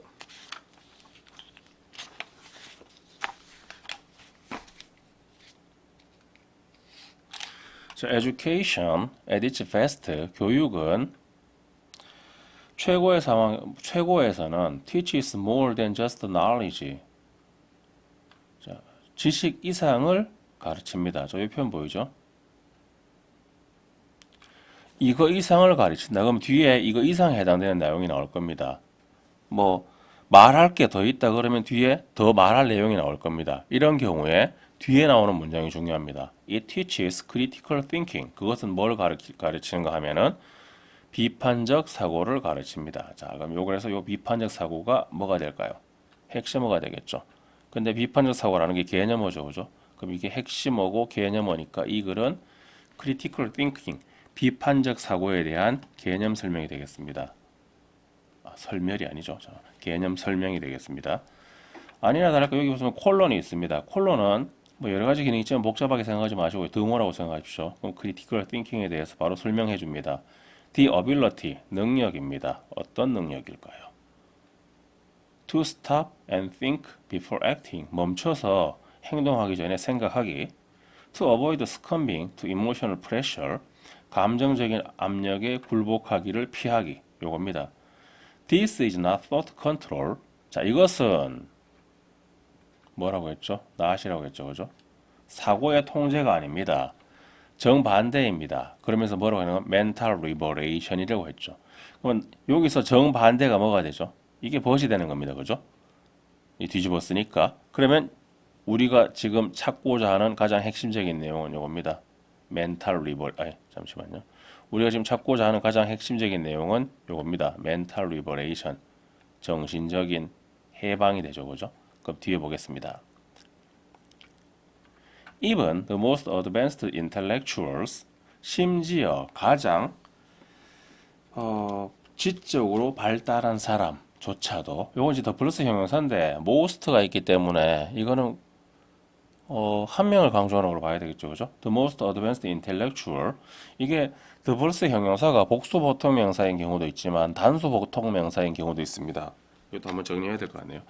자, education at its best, 교육은 최고에서는 teaches more than just knowledge. 자, 지식 이상을 가르칩니다. 이 표현 보이죠? 이거 이상을 가르친다. 그럼 뒤에 이거 이상에 해당되는 내용이 나올 겁니다. 뭐 말할 게 더 있다 그러면 뒤에 더 말할 내용이 나올 겁니다. 이런 경우에 뒤에 나오는 문장이 중요합니다. It teaches critical thinking. 그것은 뭘 가르치는가 하면은 비판적 사고를 가르칩니다. 자, 그럼 그래서 요 비판적 사고가 뭐가 될까요? 핵심어가 되겠죠. 근데 비판적 사고라는 게 개념어죠, 그죠? 그럼 이게 핵심어고 개념어니까 이 글은 critical thinking, 비판적 사고에 대한 개념 설명이 되겠습니다. 설명이 아니죠. 자, 개념 설명이 되겠습니다. 아니나 다를까 여기 보시면 콜론이 있습니다. 콜론은 뭐 여러 가지 기능이 있지만 복잡하게 생각하지 마시고 등호라고 생각하십시오. 그럼 critical thinking에 대해서 바로 설명해 줍니다. The ability, 능력입니다. 어떤 능력일까요? To stop and think before acting, 멈춰서 행동하기 전에 생각하기. To avoid succumbing to emotional pressure, 감정적인 압력에 굴복하기를 피하기. 요겁니다. This is not thought control. 자, 이것은 뭐라고 했죠? not이라고 했죠, 그죠? 사고의 통제가 아닙니다. 정반대입니다. 그러면서 뭐라고 하는 건 mental liberation이라고 했죠. 그러면 여기서 정반대가 뭐가 되죠? 이게 벗이 되는 겁니다. 그죠? 이 뒤집었으니까. 그러면 우리가 지금 찾고자 하는 가장 핵심적인 내용은 이겁니다. mental liberation. 잠시만요. 우리가 지금 찾고자 하는 가장 핵심적인 내용은 이겁니다. mental liberation. 정신적인 해방이 되죠. 그죠? 그럼 뒤에 보겠습니다. Even the most advanced intellectuals, 심지어 가장 지적으로 발달한 사람조차도, 요건 이제 더 플러스 형용사인데 most가 있기 때문에 이거는 한 명을 강조하는 걸로 봐야 되겠죠, 그죠? The most advanced intellectual. 이게 the plus 형용사가 복수 보통 명사인 경우도 있지만 단수 보통 명사인 경우도 있습니다. 이것도 한번 정리해야 될 것 같네요.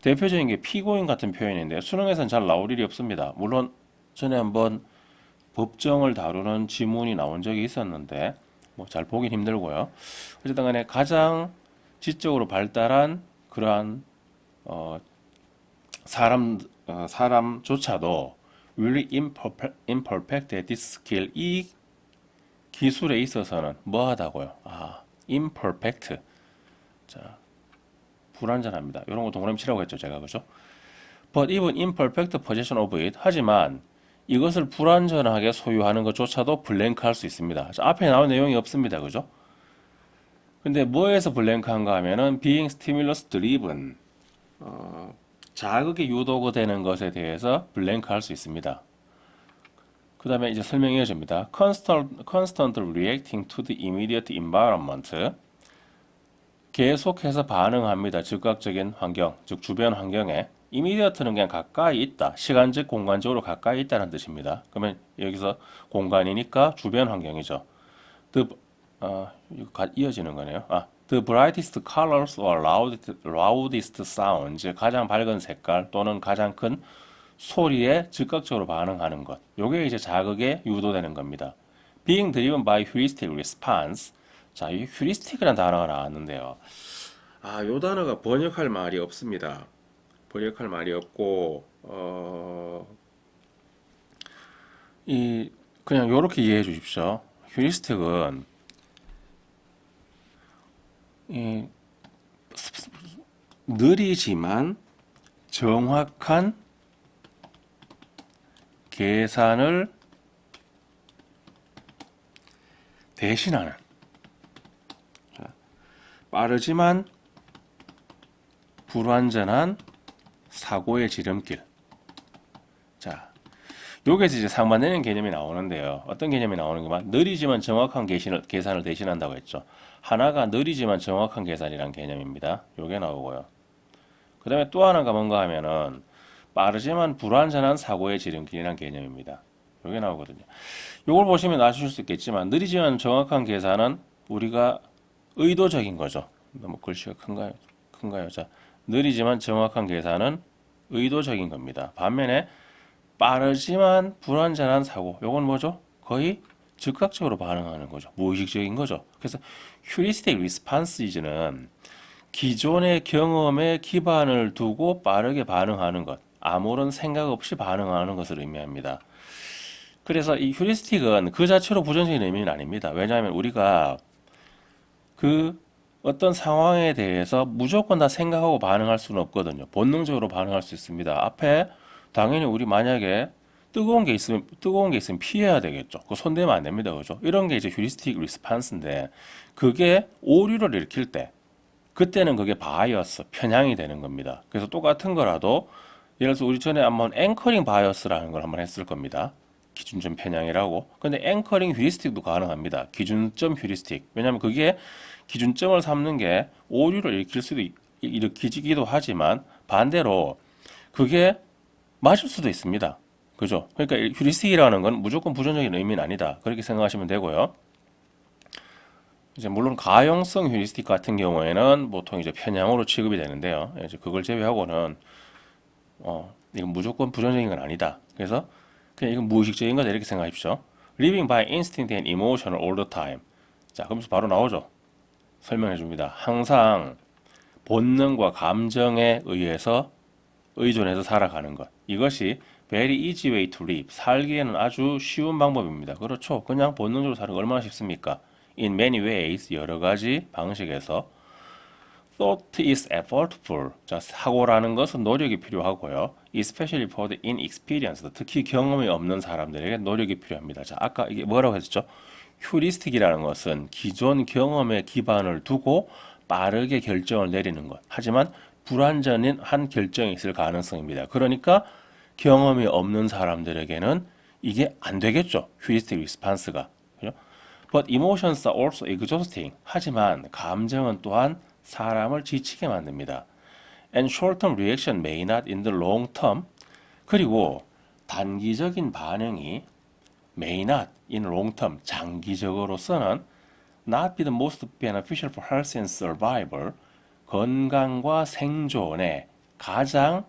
대표적인 게 피고인 같은 표현인데 수능에서는 잘 나올 일이 없습니다. 물론 전에 한번 법정을 다루는 지문이 나온 적이 있었는데 뭐 잘 보긴 힘들고요. 어쨌든 간에 가장 지적으로 발달한 그러한 사람조차도 really imperfect at this skill 이 기술에 있어서는 뭐하다고요? imperfect. 자, 불완전합니다. 이런 거 동그라미 치라고 했죠, 제가 그죠? But even imperfect possession of it. 하지만 이것을 불완전하게 소유하는 것조차도 블랭크할 수 있습니다. 자, 앞에 나온 내용이 없습니다, 그죠? 근데 뭐에서 블랭크한가 하면은 being stimulus driven. 자극의 유도가 되는 것에 대해서 블랭크할 수 있습니다. 그 다음에 이제 설명이 이어집니다. Constant reacting to the immediate environment. 계속해서 반응합니다. 즉각적인 환경, 즉 주변 환경에. immediate는 그냥 가까이 있다. 시간적, 공간적으로 가까이 있다는 뜻입니다. 그러면 여기서 공간이니까 주변 환경이죠. 이거 이어지는 거네요. The brightest colors or loudest sounds. 가장 밝은 색깔 또는 가장 큰 소리에 즉각적으로 반응하는 것. 요게 이제 자극에 유도되는 겁니다. Being driven by heuristic response. 자, 이 heuristic이라는 단어가 나왔는데요. 요 단어가 번역할 말이 없습니다. 번역할 말이 없고, 그냥 요렇게 이해해 주십시오. heuristic은 느리지만 정확한 계산을 대신하는, 빠르지만 불완전한 사고의 지름길. 자, 여기서 이제 상반되는 개념이 나오는데요. 어떤 개념이 나오는구만. 느리지만 정확한 계산을 대신한다고 했죠. 하나가 느리지만 정확한 계산이란 개념입니다. 요게 나오고요. 그 다음에 또 하나가 뭔가 하면은 빠르지만 불완전한 사고의 지름길이란 개념입니다. 요게 나오거든요. 요걸 보시면 아실 수 있겠지만 느리지만 정확한 계산은 우리가 의도적인 거죠. 너무 글씨가 큰가요? 자, 느리지만 정확한 계산은 의도적인 겁니다. 반면에 빠르지만 불완전한 사고, 요건 뭐죠? 거의 즉각적으로 반응하는 거죠. 무의식적인 거죠. 그래서 heuristic response는 기존의 경험에 기반을 두고 빠르게 반응하는 것, 아무런 생각 없이 반응하는 것을 의미합니다. 그래서 이 휴리스틱은 그 자체로 부정적인 의미는 아닙니다. 왜냐하면 우리가 그 어떤 상황에 대해서 무조건 다 생각하고 반응할 수는 없거든요. 본능적으로 반응할 수 있습니다. 앞에 당연히 우리 만약에 뜨거운 게 있으면 피해야 되겠죠. 그 손대면 안 됩니다. 그죠? 이런 게 이제 휴리스틱 리스판스인데 그게 오류를 일으킬 때 그때는 그게 바이어스, 편향이 되는 겁니다. 그래서 똑같은 거라도 예를 들어서 우리 전에 한번 앵커링 바이어스라는 걸 한번 했을 겁니다. 기준점 편향이라고. 근데 앵커링 휴리스틱도 가능합니다. 기준점 휴리스틱. 왜냐하면 그게 기준점을 삼는 게 오류를 일으키기도 하지만 반대로 그게 맞을 수도 있습니다. 그죠? 그러니까 휴리스틱이라는 건 무조건 부정적인 의미는 아니다. 그렇게 생각하시면 되고요. 이제 물론 가용성 휴리스틱 같은 경우에는 보통 이제 편향으로 취급이 되는데요. 이제 그걸 제외하고는 이건 무조건 부정적인 건 아니다. 그래서 그냥 이건 무의식적인 거다 이렇게 생각하십시오. Living by instinct and emotion all the time. 자, 그러면서 바로 나오죠. 설명해 줍니다. 항상 본능과 감정에 의해서 의존해서 살아가는 것. 이것이 very easy way to live. 살기에는 아주 쉬운 방법입니다. 그렇죠. 그냥 본능적으로 사는 거 얼마나 쉽습니까? In many ways, 여러 가지 방식에서 thought is effortful. 자, 사고라는 것은 노력이 필요하고요. Especially for the inexperienced. 특히 경험이 없는 사람들에게 노력이 필요합니다. 자, 아까 이게 뭐라고 했었죠? 휴리스틱이라는 것은 기존 경험에 기반을 두고 빠르게 결정을 내리는 것. 하지만 불완전한 한 결정이 있을 가능성입니다. 그러니까 경험이 없는 사람들에게는 이게 안 되겠죠. 휴리스틱 리스판스가. 그죠? But emotions are also exhausting. 하지만 감정은 또한 사람을 지치게 만듭니다. And short-term reaction may not in the long term. 그리고 단기적인 반응이 may not in long term 장기적으로서는 not be the most beneficial for health and survival 건강과 생존에 가장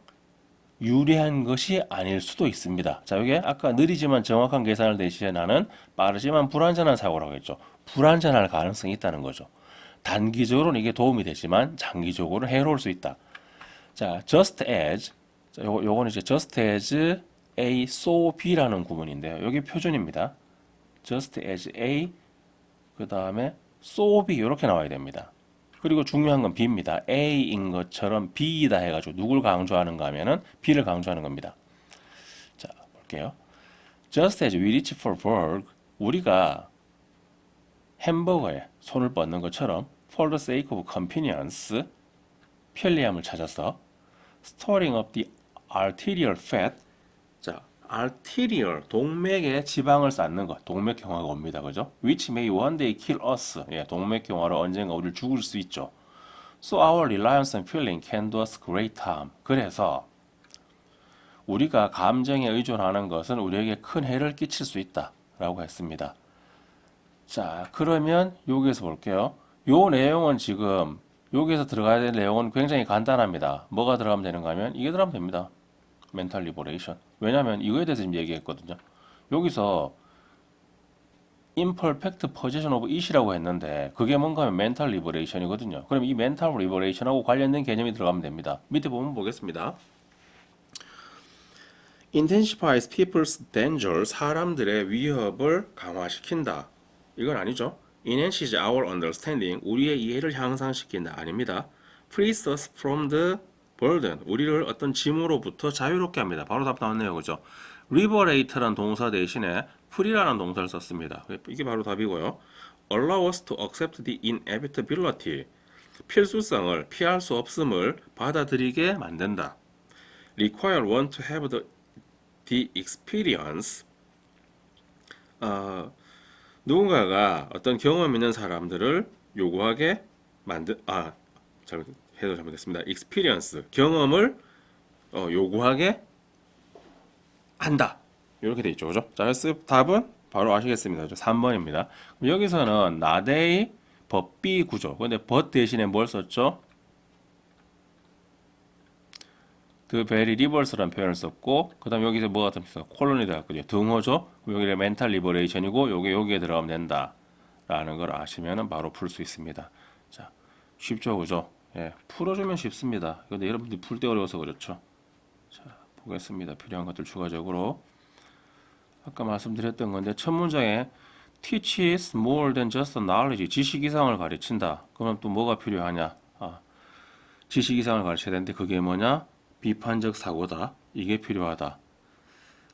유리한 것이 아닐 수도 있습니다. 자, 이게 아까 느리지만 정확한 계산을 대신하는 빠르지만 불완전한 사고라고 했죠. 불완전할 가능성이 있다는 거죠. 단기적으로는 이게 도움이 되지만 장기적으로는 해로울 수 있다. 자, just as 자, 요거는 이제 just as A, so B라는 구문인데요. 여기 표준입니다. just as A 그 다음에 so B 이렇게 나와야 됩니다. 그리고 중요한 건 B입니다. A인 것처럼 B이다 해가지고 누굴 강조하는가 하면은 B를 강조하는 겁니다. 자, 볼게요. Just as we reach for burger, 우리가 햄버거에 손을 뻗는 것처럼 for the sake of convenience, 편리함을 찾아서 storing up the arterial fat, 자, arterial, 동맥에 지방을 쌓는 것, 동맥경화가 옵니다. 그죠? Which may one day kill us. 예, 동맥경화로 언젠가 우리를 죽을 수 있죠. So our reliance on feeling can do us great harm. 그래서 우리가 감정에 의존하는 것은 우리에게 큰 해를 끼칠 수 있다. 라고 했습니다. 자, 그러면 여기에서 볼게요. 요 내용은 지금 여기에서 들어가야 될 내용은 굉장히 간단합니다. 뭐가 들어가면 되는가 하면 이게 들어가면 됩니다. 멘탈 리버레이션. 왜냐하면 이거에 대해서 지금 얘기했거든요. 여기서 imperfect possession of it이라고 했는데 그게 뭔가 하면 멘탈 리버레이션이거든요. 그럼 이 멘탈 리버레이션하고 관련된 개념이 들어가면 됩니다. 밑에 보면 보겠습니다. intensifies people's danger. 사람들의 위협을 강화시킨다. 이건 아니죠. enhances our understanding. 우리의 이해를 향상시킨다. 아닙니다. frees us from the burden. 우리를 어떤 짐으로부터 자유롭게 합니다. 바로 답 나왔네요. 그죠? liberate라는 동사 대신에 free라는 동사를 썼습니다. 이게 바로 답이고요. allow us to accept the inevitability. 필수성을, 피할 수 없음을 받아들이게 만든다. require one to have the experience. 누군가가 어떤 경험 있는 사람들을 요구하게 잘못했습니다. experience, 경험을 요구하게 한다. 이렇게 돼 있죠. 그죠? 자, 그래서 답은 바로 아시겠습니다. 3번입니다. 여기서는 나대의 법비 구조. 근데 but 대신에 뭘 썼죠? 그 베리 리버스라는 표현을 썼고, 그 다음에 여기서 뭐가 들어있어? 콜론이 들어갔거든요. 등호죠? 여기에 멘탈 리버레이션이고, 여기에 들어가면 된다. 라는 걸 아시면 바로 풀 수 있습니다. 자, 쉽죠? 그죠? 예, 풀어주면 쉽습니다. 근데 여러분들이 풀 때 어려워서 그렇죠. 자, 보겠습니다. 필요한 것들 추가적으로. 아까 말씀드렸던 건데, 첫 문장에 teach is more than just knowledge. 지식 이상을 가르친다. 그럼 또 뭐가 필요하냐? 지식 이상을 가르쳐야 되는데, 그게 뭐냐? 비판적 사고다. 이게 필요하다.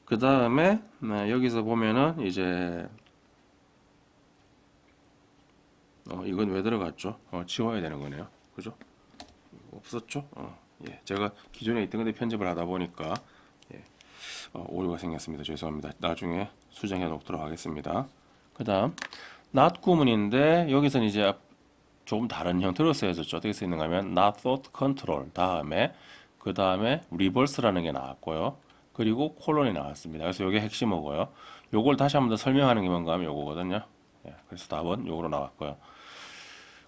그 다음에 여기서 보면은 이제 이건 왜 들어갔죠? 지워야 되는 거네요. 그죠? 없었죠? 예, 제가 기존에 있던 건데 편집을 하다 보니까 예, 오류가 생겼습니다. 죄송합니다. 나중에 수정해 놓도록 하겠습니다. 그 다음 not 구문인데 여기서는 이제 조금 다른 형태로 쓰여졌죠. 어떻게 쓰이는가 하면 not thought control 다음에 그 다음에 reverse라는 게 나왔고요. 그리고 콜론이 나왔습니다. 그래서 이게 핵심어고요. 요걸 다시 한번 더 설명하는 게 뭔가 하면 요거거든요. 예, 그래서 답은 요거로 나왔고요.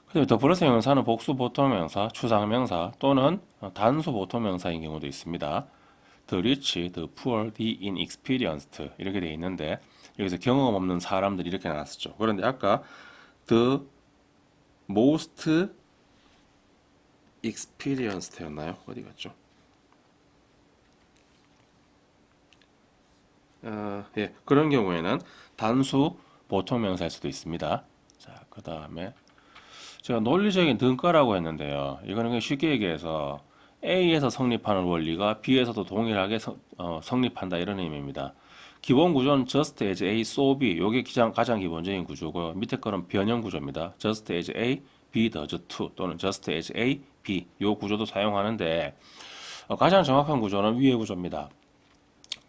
그다음에 더 플러스 명사는 복수 보통명사, 추상명사 또는 단수 보통명사인 경우도 있습니다. The rich, the poor, the inexperienced 이렇게 돼 있는데 여기서 경험 없는 사람들이 이렇게 나왔었죠. 그런데 아까 the most experienced였나요? 어디 갔죠? 예, 그런 경우에는 단수 보통명사일 수도 있습니다. 자, 그 다음에 제가 논리적인 등가라고 했는데요. 이거는 그냥 쉽게 얘기해서 A에서 성립하는 원리가 B에서도 동일하게 성립한다 이런 의미입니다. 기본 구조는 just as A, so B. 이게 가장 기본적인 구조고요. 밑에 거는 변형 구조입니다. just as A, B does to 또는 just as A, B. 이 구조도 사용하는데 가장 정확한 구조는 위의 구조입니다.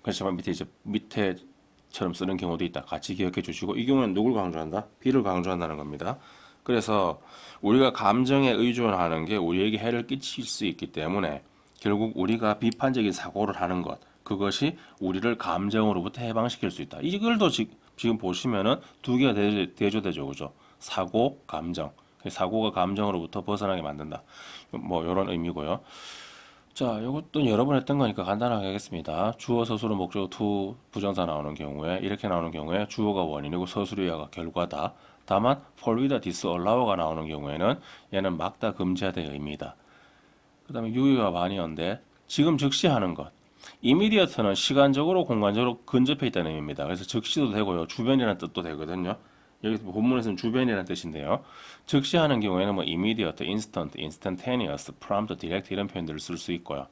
그렇지만 밑에처럼 쓰는 경우도 있다. 같이 기억해 주시고 이 경우는 누굴 강조한다? B를 강조한다는 겁니다. 그래서 우리가 감정에 의존하는 게 우리에게 해를 끼칠 수 있기 때문에 결국 우리가 비판적인 사고를 하는 것, 그것이 우리를 감정으로부터 해방시킬 수 있다. 이걸 더 지금 보시면은 두 개가 대조되죠, 그죠? 사고, 감정. 사고가 감정으로부터 벗어나게 만든다. 뭐 이런 의미고요. 자, 이것도 여러 번 했던 거니까 간단하게 하겠습니다. 주어, 서술어, 목적어, to, 부정사 나오는 경우에 이렇게 나오는 경우에 주어가 원인이고 서술어가 결과다. 다만 forbid, disallow가 나오는 경우에는 얘는 막다, 금지하다의 의미다. 그 다음에 유의와 반의어인데 지금 즉시 하는 것. immediate는 시간적으로 공간적으로 근접해 있다는 의미입니다. 그래서 즉시도 되고요. 주변이라는 뜻도 되거든요. 여기 본문에서는 주변이라는 뜻인데요. 즉시 하는 경우에는 뭐 immediate, instant, instantaneous, prompt, direct 이런 표현들을 쓸 수 있고요.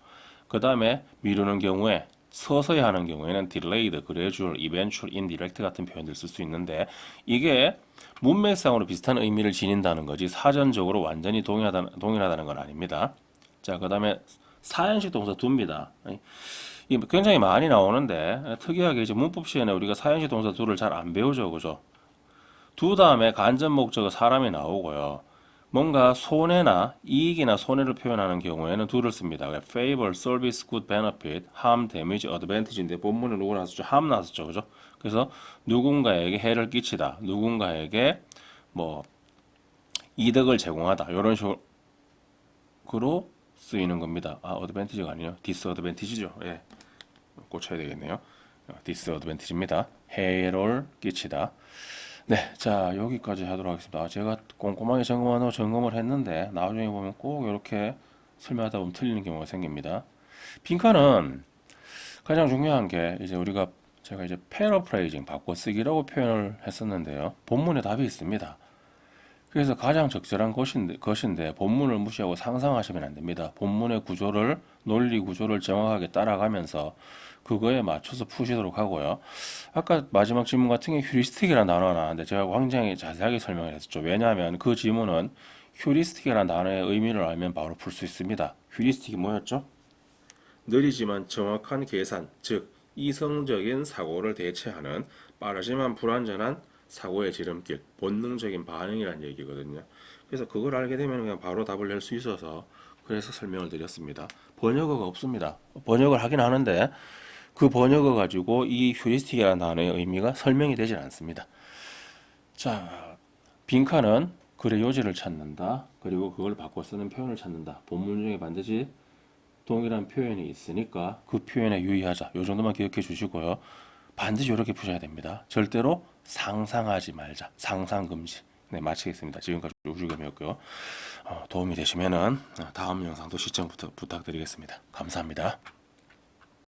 그 다음에 미루는 경우에 서서히 하는 경우에는 delayed, gradual, eventual, indirect 같은 표현들을 쓸 수 있는데 이게 문맥상으로 비슷한 의미를 지닌다는 거지 사전적으로 완전히 동일하다는 건 아닙니다. 자, 그 다음에 사연식 동사 do입니다. 이게 굉장히 많이 나오는데 특이하게 이제 문법 시간에 우리가 사연식 동사 do를 잘 안 배우죠, 그죠? do 다음에 간접 목적어 사람이 나오고요. 뭔가 손해나 이익이나 손해를 표현하는 경우에는 do를 씁니다. favor, service, good, benefit, harm, damage, advantage인데 본문은 누구 나왔었죠? harm 나왔었죠, 그죠? 그래서 누군가에게 해를 끼치다, 누군가에게 뭐 이득을 제공하다 이런 식으로 쓰이는 겁니다. 아, 어드밴티지가 아니에요. 디스어드밴티지죠. 예. 고쳐야 되겠네요. 디스어드밴티지입니다. 해를 끼치다. 네, 자, 여기까지 하도록 하겠습니다. 제가 꼼꼼하게 점검을 했는데 나중에 보면 꼭 이렇게 설명하다 보면 틀리는 경우가 생깁니다. 빈칸은 가장 중요한 게 이제 제가 이제 패러프레이징 바꿔쓰기라고 표현을 했었는데요. 본문에 답이 있습니다. 그래서 가장 적절한 것인데 본문을 무시하고 상상하시면 안 됩니다. 본문의 구조를 논리 구조를 정확하게 따라가면서 그거에 맞춰서 푸시도록 하고요. 아까 마지막 질문 같은 게 휴리스틱이라는 단어가 나왔는데 제가 굉장히 자세하게 설명을 했었죠. 왜냐하면 그 지문은 휴리스틱이라는 단어의 의미를 알면 바로 풀 수 있습니다. 휴리스틱이 뭐였죠? 느리지만 정확한 계산, 즉 이성적인 사고를 대체하는 빠르지만 불완전한 사고의 지름길, 본능적인 반응이라는 얘기거든요. 그래서 그걸 알게 되면 그냥 바로 답을 낼 수 있어서 그래서 설명을 드렸습니다. 번역어가 없습니다. 번역을 하긴 하는데 그 번역어 가지고 이 휴리스틱이라는 단어의 의미가 설명이 되질 않습니다. 자, 빈칸은 글의 요지를 찾는다. 그리고 그걸 바꿔 쓰는 표현을 찾는다. 본문 중에 반드시 동일한 표현이 있으니까 그 표현에 유의하자. 이 정도만 기억해 주시고요. 반드시 이렇게 푸셔야 됩니다. 절대로 상상하지 말자. 상상 금지. 네, 마치겠습니다. 지금까지 우주겸이었고요. 도움이 되시면은 다음 영상도 시청 부탁드리겠습니다. 감사합니다.